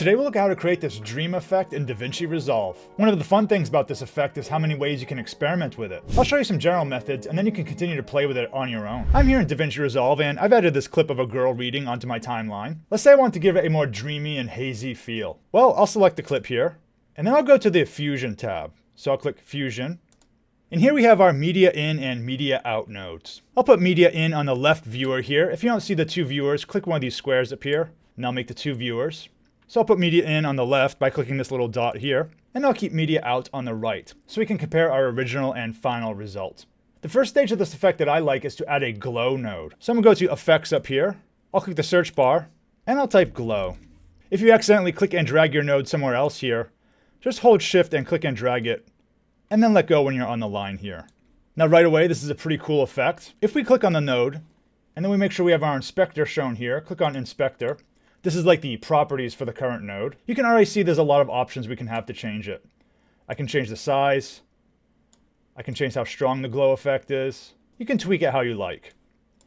Today we'll look at how to create this dream effect in Davinci Resolve. One of the fun things about this effect is how many ways you can experiment with it. I'll show you some general methods and then you can continue to play with it on your own. I'm here in Davinci Resolve and I've added this clip of a girl reading onto my timeline. Let's say I want to give it a more dreamy and hazy feel. Well, I'll select the clip here and then I'll go to the Fusion tab. So I'll click Fusion. And here we have our media in and media out nodes. I'll put media in on the left viewer here. If you don't see the two viewers, click one of these squares up here and I'll make the two viewers. So I'll put media in on the left by clicking this little dot here, and I'll keep media out on the right, so we can compare our original and final result. The first stage of this effect that I like is to add a glow node. So I'm going to go to Effects up here, I'll click the search bar, and I'll type glow. If you accidentally click and drag your node somewhere else here, just hold shift and click and drag it, and then let go when you're on the line here. Now right away, this is a pretty cool effect. If we click on the node, and then we make sure we have our inspector shown here, click on inspector. This is like the properties for the current node. You can already see there's a lot of options we can have to change it. I can change the size. I can change how strong the glow effect is. You can tweak it how you like.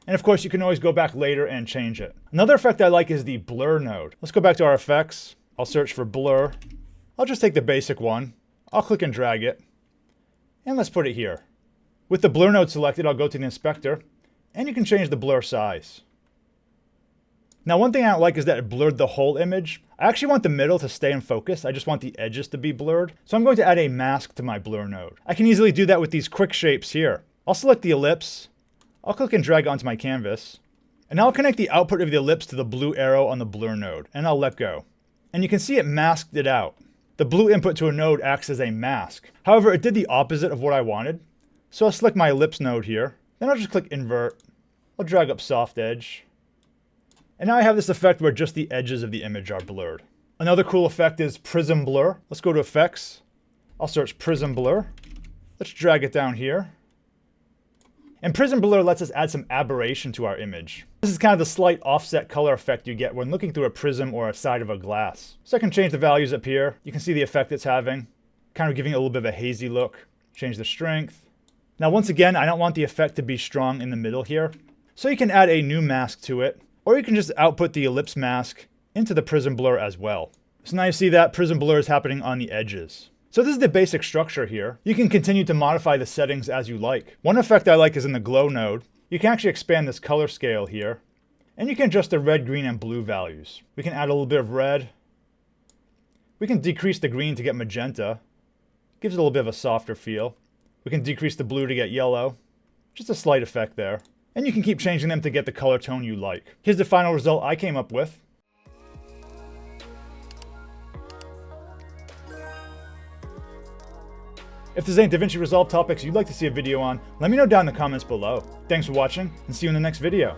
And of course, you can always go back later and change it. Another effect I like is the blur node. Let's go back to our effects. I'll search for blur. I'll just take the basic one. I'll click and drag it. And let's put it here. With the blur node selected, I'll go to the inspector. And you can change the blur size. Now one thing I don't like is that it blurred the whole image. I actually want the middle to stay in focus. I just want the edges to be blurred. So I'm going to add a mask to my blur node. I can easily do that with these quick shapes here. I'll select the ellipse. I'll click and drag onto my canvas. And I'll connect the output of the ellipse to the blue arrow on the blur node. And I'll let go. And you can see it masked it out. The blue input to a node acts as a mask. However, it did the opposite of what I wanted. So I'll select my ellipse node here. Then I'll just click invert. I'll drag up soft edge. And now I have this effect where just the edges of the image are blurred. Another cool effect is prism blur. Let's go to effects. I'll search prism blur. Let's drag it down here. And prism blur lets us add some aberration to our image. This is kind of the slight offset color effect you get when looking through a prism or a side of a glass. So I can change the values up here. You can see the effect it's having, kind of giving it a little bit of a hazy look. Change the strength. Now once again, I don't want the effect to be strong in the middle here. So you can add a new mask to it. Or you can just output the ellipse mask into the prism blur as well. So now you see that prism blur is happening on the edges. So this is the basic structure here. You can continue to modify the settings as you like. One effect I like is in the glow node. You can actually expand this color scale here. And you can adjust the red, green, and blue values. We can add a little bit of red. We can decrease the green to get magenta. Gives it a little bit of a softer feel. We can decrease the blue to get yellow. Just a slight effect there. And you can keep changing them to get the color tone you like. Here's the final result I came up with. If there's any Davinci Resolve topics you'd like to see a video on, let me know down in the comments below. Thanks for watching, and see you in the next video.